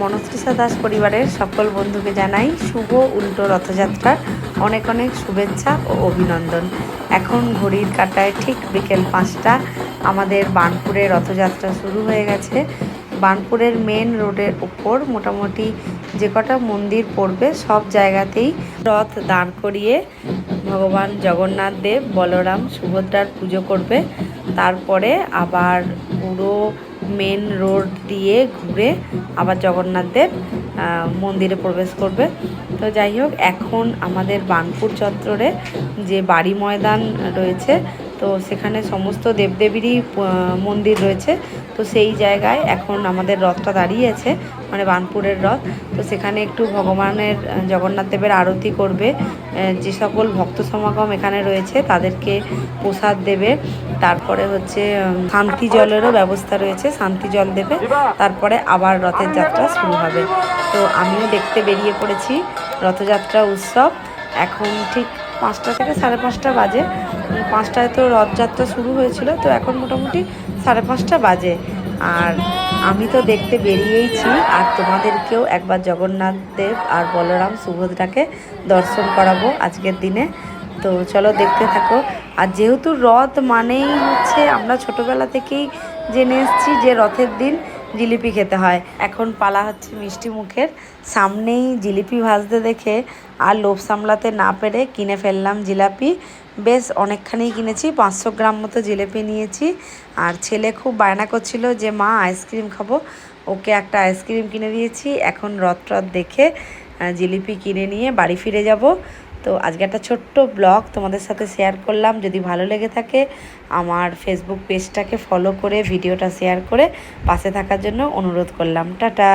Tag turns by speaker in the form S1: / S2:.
S1: মনস্রিষা দাস পরিবারের সকল বন্ধুকে জানাই শুভ উল্টো রথযাত্রার অনেক অনেক শুভেচ্ছা ও অভিনন্দন। এখন ঘড়ির কাঁটায় ঠিক বিকেল 5টা। আমাদের বার্নপুরে রথযাত্রা শুরু হয়ে গেছে। বার্নপুরের মেন রোডের ওপর মোটামুটি যে কটা মন্দির পড়বে সব জায়গাতেই রথ দাঁড় করিয়ে ভগবান জগন্নাথ দেব, বলরাম, সুভদ্রার পুজো করবে। তারপরে আবার পুরো মেন রোড দিয়ে ঘুরে আবার জগন্নাথ দেব মন্দিরে প্রবেশ করবে। তো যাই হোক, এখন আমাদের বার্নপুর চত্বরে যে বাড়ি ময়দান রয়েছে, তো সেখানে সমস্ত দেবদেবীরই মন্দির রয়েছে। তো সেই জায়গায় এখন আমাদের রথটা দাঁড়িয়েছে, মানে বার্নপুরের রথ। তো সেখানে একটু ভগবানের জগন্নাথ দেবের আরতি করবে। যে সকল ভক্ত সমাগম এখানে রয়েছে তাদেরকে প্রসাদ দেবে। তারপরে হচ্ছে শান্তি জলেরও ব্যবস্থা রয়েছে, শান্তি জল দেবে। তারপরে আবার রথের যাত্রা শুরু হবে। তো আমিও দেখতে বেরিয়ে পড়েছি রথযাত্রা উৎসব। এখন ঠিক 5টা থেকে 5:30 বাজে। 5টায় তো রথযাত্রা শুরু হয়েছিল, তো এখন মোটামুটি 5:30 বাজে। আর আমি তো দেখতে বেরিয়েইছি, আর তোমাদেরকেও একবার জগন্নাথ দেব আর বলরাম সুভদ্রাকে দর্শন করাবো আজকের দিনে। তো চলো দেখতে থাকো। আর যেহেতু রথ মানেই হচ্ছে, আমরা ছোটোবেলা থেকেই জেনে এসেছি যে রথের দিন জিলিপি খেতে হয়। এখন পালা হচ্ছে মিষ্টি মুখের। সামনেই জিলিপি ভাজতে দেখে আর লোভ সামলাতে না পেরে কিনে ফেললাম জিলাপি। বেশ অনেকখানি কিনেছি, 500 গ্রাম মতো জিলিপি নিয়েছি। আর ছেলে খুব বায়না করছিল যে মা আইসক্রিম খাবো, ওকে একটা আইসক্রিম কিনে দিয়েছি। এখন রথ দেখে জিলিপি কিনে নিয়ে বাড়ি ফিরে যাব। তো আজকে একটা ছোট্ট ব্লগ তোমাদের সাথে শেয়ার করলাম। যদি ভালো লেগে থাকে আমার ফেসবুক পেজটাকে ফলো করে ভিডিওটা শেয়ার করে পাশে থাকার জন্য অনুরোধ করলাম। টাটা।